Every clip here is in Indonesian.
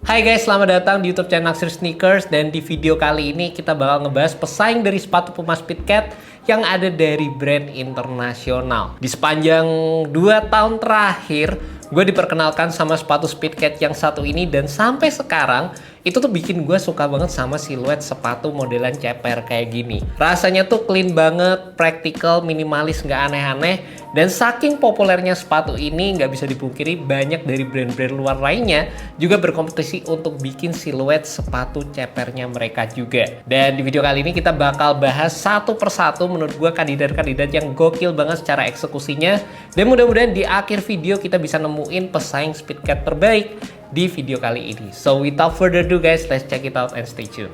Hai guys, selamat datang di YouTube channel Naksir Sneakers. Dan di video kali ini kita bakal ngebahas pesaing dari sepatu Puma Speedcat yang ada dari brand internasional. Di sepanjang 2 tahun terakhir, gue diperkenalkan sama sepatu Speedcat yang satu ini. Dan sampai sekarang, itu tuh bikin gue suka banget sama siluet sepatu modelan ceper kayak gini. Rasanya tuh clean banget, practical, minimalis, nggak aneh-aneh. Dan saking populernya sepatu ini, nggak bisa dipungkiri banyak dari brand-brand luar lainnya juga berkompetisi untuk bikin siluet sepatu cepernya mereka juga. Dan di video kali ini kita bakal bahas satu persatu menurut gue kandidat-kandidat yang gokil banget secara eksekusinya. Dan mudah-mudahan di akhir video kita bisa nemuin pesaing Speedcat terbaik di video kali ini. So without further ado guys, let's check it out and stay tuned.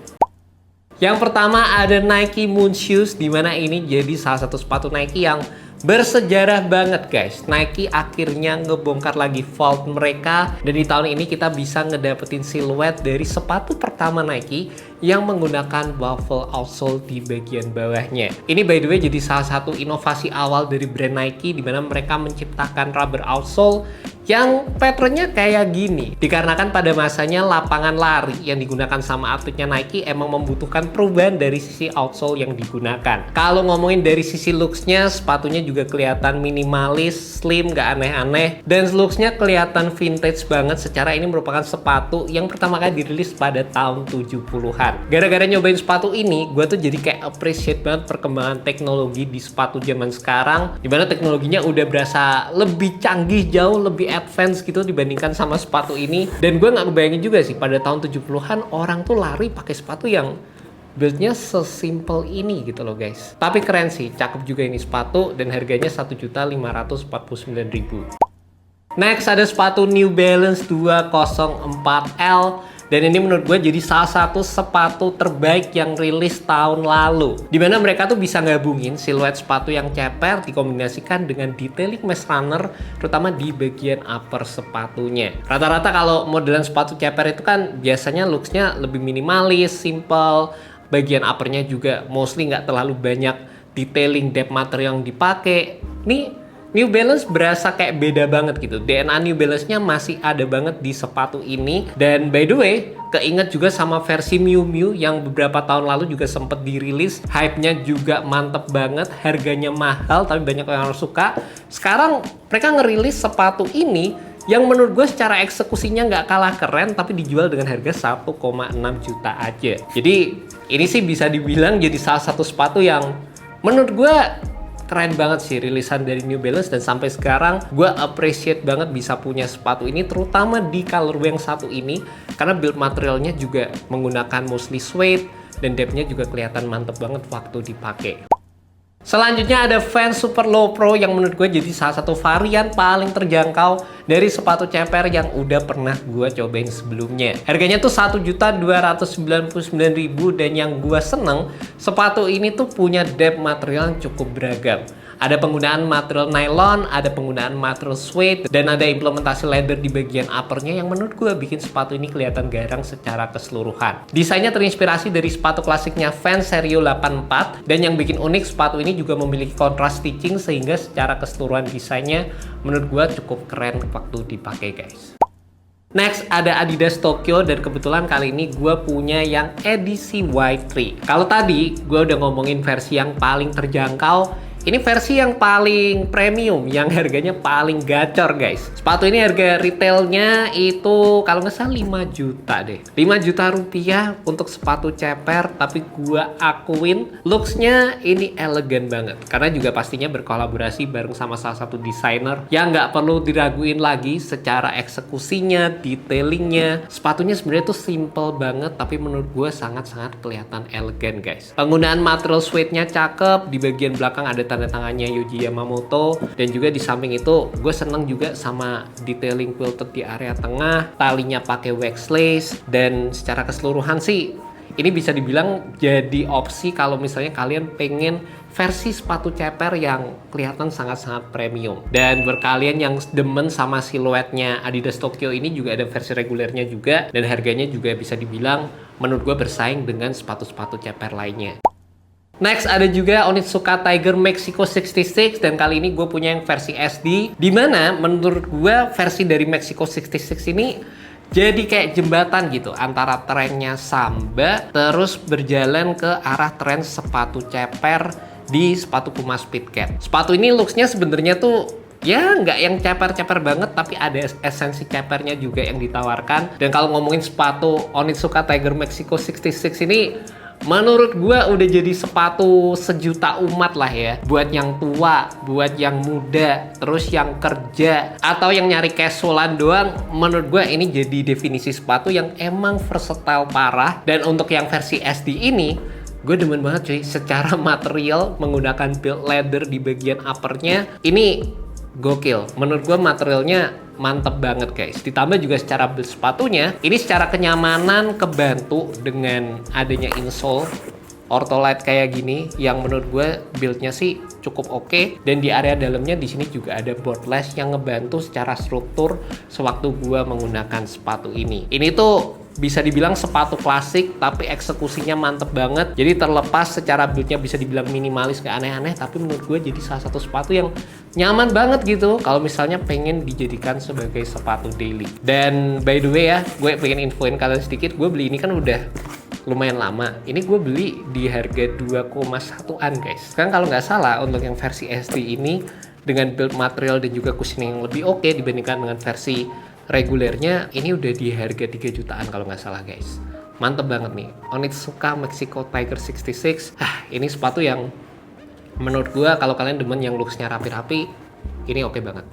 Yang pertama ada Nike Moon Shoes, dimana ini jadi salah satu sepatu Nike yang bersejarah banget guys. Nike akhirnya ngebongkar lagi vault mereka, dan di tahun ini kita bisa ngedapetin siluet dari sepatu pertama Nike yang menggunakan waffle outsole di bagian bawahnya. Ini by the way jadi salah satu inovasi awal dari brand Nike, dimana mereka menciptakan rubber outsole yang patternnya kayak gini. Dikarenakan pada masanya lapangan lari yang digunakan sama atletnya Nike emang membutuhkan perubahan dari sisi outsole yang digunakan. Kalau ngomongin dari sisi looksnya, sepatunya juga kelihatan minimalis, slim, gak aneh-aneh, dan looksnya kelihatan vintage banget. Secara ini merupakan sepatu yang pertama kali dirilis pada tahun 70-an. Gara-gara nyobain sepatu ini, gue tuh jadi kayak appreciate banget perkembangan teknologi di sepatu zaman sekarang, dimana teknologinya udah berasa lebih canggih, jauh lebih advance gitu dibandingkan sama sepatu ini. Dan gue nggak kebayangin juga sih pada tahun 70-an orang tuh lari pakai sepatu yang build-nya sesimpel ini gitu loh guys. Tapi keren sih, cakep juga ini sepatu, dan harganya 1.549.000. Next ada sepatu New Balance 204L. Dan ini menurut gue jadi salah satu sepatu terbaik yang rilis tahun lalu, dimana mereka tuh bisa gabungin siluet sepatu yang ceper dikombinasikan dengan detailing mesh runner, terutama di bagian upper sepatunya. Rata-rata kalau modelan sepatu ceper itu kan biasanya looksnya lebih minimalis, simple. Bagian uppernya juga mostly nggak terlalu banyak detailing depth material yang dipakai. Nih New Balance berasa kayak beda banget gitu. DNA New Balance-nya masih ada banget di sepatu ini. Dan by the way, keinget juga sama versi Miu Miu yang beberapa tahun lalu juga sempat dirilis. Hype-nya juga mantep banget, harganya mahal tapi banyak yang suka. Sekarang mereka ngerilis sepatu ini yang menurut gue secara eksekusinya nggak kalah keren, tapi dijual dengan harga 1,6 juta aja. Jadi ini sih bisa dibilang jadi salah satu sepatu yang menurut gue keren banget sih rilisan dari New Balance. Dan sampai sekarang gue appreciate banget bisa punya sepatu ini, terutama di colorway yang satu ini, karena build materialnya juga menggunakan mostly suede, dan depthnya juga kelihatan mantep banget waktu dipakai. Selanjutnya ada Vans Super Low Pro yang menurut gue jadi salah satu varian paling terjangkau dari sepatu ceper yang udah pernah gue cobain sebelumnya. Harganya tuh 1.299.000, dan yang gue seneng sepatu ini tuh punya depth material yang cukup beragam. Ada penggunaan material nylon, ada penggunaan material suede, dan ada implementasi leather di bagian uppernya yang menurut gue bikin sepatu ini kelihatan garang secara keseluruhan. Desainnya terinspirasi dari sepatu klasiknya Vans Serio 84, dan yang bikin unik sepatu ini juga memiliki kontras stitching sehingga secara keseluruhan desainnya menurut gue cukup keren waktu dipakai guys. Next ada Adidas Tokyo, dan kebetulan kali ini gue punya yang edisi Y3. Kalau tadi gue udah ngomongin versi yang paling terjangkau, ini versi yang paling premium, yang harganya paling gacor guys. Sepatu ini harga retailnya itu kalau nggak salah 5 juta deh. 5 juta rupiah untuk sepatu ceper, tapi gua akuin looksnya ini elegan banget. Karena juga pastinya berkolaborasi bareng sama salah satu desainer yang nggak perlu diraguin lagi secara eksekusinya, detailingnya. Sepatunya sebenarnya tuh simple banget, tapi menurut gua sangat-sangat kelihatan elegan guys. Penggunaan material suede-nya cakep, di bagian belakang ada tanda tangannya Yohji Yamamoto, dan juga di samping itu gue seneng juga sama detailing quilted di area tengah, talinya pakai wax lace, dan secara keseluruhan sih ini bisa dibilang jadi opsi kalau misalnya kalian pengen versi sepatu ceper yang kelihatan sangat-sangat premium. Dan buat kalian yang demen sama siluetnya Adidas Tokyo ini juga ada versi regulernya juga, dan harganya juga bisa dibilang menurut gue bersaing dengan sepatu-sepatu ceper lainnya. Next ada juga Onitsuka Tiger Mexico 66, dan kali ini gue punya yang versi SD, dimana menurut gue versi dari Mexico 66 ini Jadi kayak jembatan gitu antara trennya Samba terus berjalan ke arah tren sepatu ceper di sepatu Puma Speedcat. Sepatu ini looksnya sebenarnya tuh ya nggak yang ceper-ceper banget, tapi ada esensi cepernya juga yang ditawarkan. Dan kalau ngomongin sepatu Onitsuka Tiger Mexico 66 ini, menurut gua udah jadi sepatu sejuta umat lah ya. Buat yang tua, buat yang muda, terus yang kerja, atau yang nyari casualan doang, menurut gua ini jadi definisi sepatu yang emang versatile parah. Dan untuk yang versi SD ini, gue demen banget cuy. Secara material, menggunakan build leather di bagian uppernya, ini gokil. Menurut gue materialnya mantep banget guys. Ditambah juga secara build sepatunya, ini secara kenyamanan kebantu dengan adanya insole Ortholite kayak gini, yang menurut gue buildnya sih cukup oke. Dan di area dalamnya di sini juga ada boardless yang ngebantu secara struktur sewaktu gue menggunakan sepatu ini. Ini tuh bisa dibilang sepatu klasik tapi eksekusinya mantep banget. Jadi terlepas secara buildnya bisa dibilang minimalis gak aneh-aneh, tapi menurut gue jadi salah satu sepatu yang nyaman banget gitu kalau misalnya pengen dijadikan sebagai sepatu daily. Dan by the way ya, gue pengen infoin kalian sedikit, gue beli ini kan udah lumayan lama. Ini gue beli di harga 2,1an guys. Kan kalau nggak salah untuk yang versi SD ini dengan build material dan juga cushioning yang lebih oke dibandingkan dengan versi regulernya, ini udah di harga 3 jutaan kalau nggak salah guys. Mantep banget nih, Onitsuka Mexico Tiger 66. Ini sepatu yang menurut gua kalau kalian demen yang looksnya rapi-rapi, ini oke banget.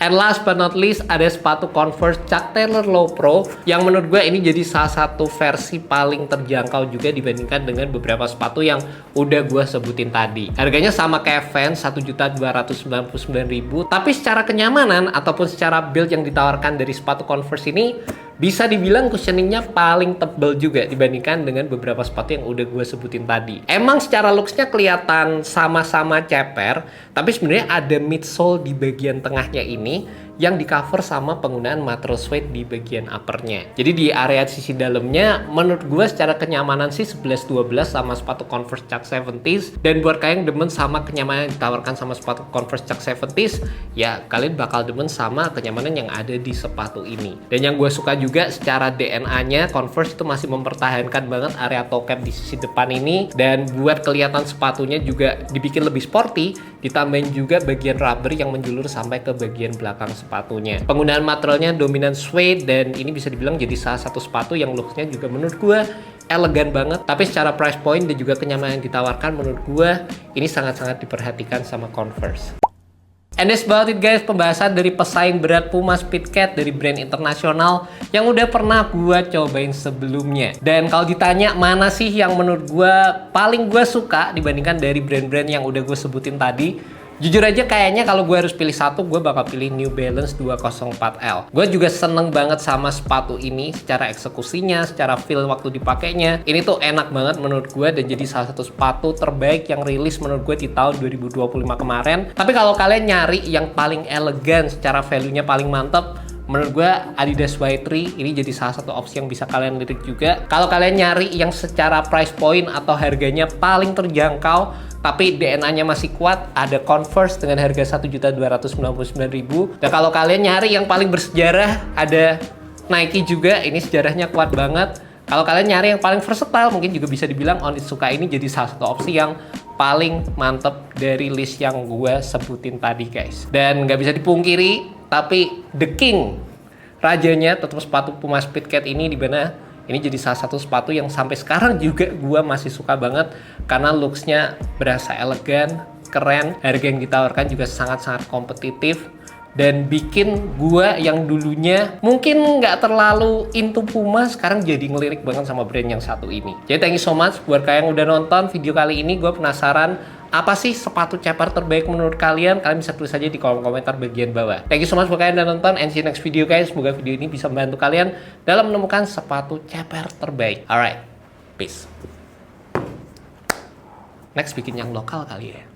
And last but not least, ada sepatu Converse Chuck Taylor Low Pro yang menurut gue ini jadi salah satu versi paling terjangkau juga dibandingkan dengan beberapa sepatu yang udah gue sebutin tadi. Harganya sama kayak Vans, 1.299.000, tapi secara kenyamanan ataupun secara build yang ditawarkan dari sepatu Converse ini bisa dibilang cushioningnya paling tebal juga dibandingkan dengan beberapa sepatu yang udah gue sebutin tadi. Emang secara looksnya kelihatan sama-sama ceper, tapi sebenarnya ada midsole di bagian tengahnya ini yang di cover sama penggunaan material suede di bagian uppernya. Jadi di area sisi dalamnya menurut gue secara kenyamanan sih 11-12 sama sepatu Converse Chuck 70s. Dan buat kalian yang demen sama kenyamanan yang ditawarkan sama sepatu Converse Chuck 70s, ya kalian bakal demen sama kenyamanan yang ada di sepatu ini. Dan yang gue suka juga secara DNA-nya Converse itu masih mempertahankan banget area toe cap di sisi depan ini. Dan buat kelihatan sepatunya juga dibikin lebih sporty, ditambahin juga bagian rubber yang menjulur sampai ke bagian belakang sepatunya. Penggunaan materialnya dominan suede dan ini bisa dibilang jadi salah satu sepatu yang looksnya juga menurut gue elegan banget. Tapi secara price point dan juga kenyamanan yang ditawarkan menurut gue ini sangat-sangat diperhatikan sama Converse. And that's about it guys, pembahasan dari pesaing berat Puma Speedcat dari brand internasional yang udah pernah gue cobain sebelumnya. Dan kalau ditanya mana sih yang menurut gue paling gue suka dibandingkan dari brand-brand yang udah gue sebutin tadi, jujur aja kayaknya kalau gue harus pilih satu, gue bakal pilih New Balance 204L. Gue juga seneng banget sama sepatu ini secara eksekusinya, secara feel waktu dipakainya. Ini tuh enak banget menurut gue dan jadi salah satu sepatu terbaik yang rilis menurut gue di tahun 2025 kemarin. Tapi kalau kalian nyari yang paling elegan, secara value-nya paling mantep, menurut gue Adidas Y3 ini jadi salah satu opsi yang bisa kalian lirik juga. Kalau kalian nyari yang secara price point atau harganya paling terjangkau tapi DNA-nya masih kuat, ada Converse dengan harga 1.299.000. Dan kalau kalian nyari yang paling bersejarah, ada Nike juga, ini sejarahnya kuat banget. Kalau kalian nyari yang paling versatile, mungkin juga bisa dibilang Onitsuka ini jadi salah satu opsi yang paling mantep dari list yang gue sebutin tadi guys. Dan nggak bisa dipungkiri, tapi the king, rajanya tetap sepatu Puma Speedcat ini, di mana ini jadi salah satu sepatu yang sampai sekarang juga gue masih suka banget karena looksnya berasa elegan, keren, harga yang ditawarkan juga sangat-sangat kompetitif dan bikin gue yang dulunya mungkin nggak terlalu into Puma sekarang jadi ngelirik banget sama brand yang satu ini. Jadi thank you so much buat kalian yang udah nonton video kali ini. Gue penasaran apa sih sepatu ceper terbaik menurut kalian? Kalian bisa tulis aja di kolom komentar bagian bawah. Thank you so much buat kalian yang udah nonton, and see you next video guys. Semoga video ini bisa membantu kalian dalam menemukan sepatu ceper terbaik. Alright, peace. Next bikin yang lokal kali ya.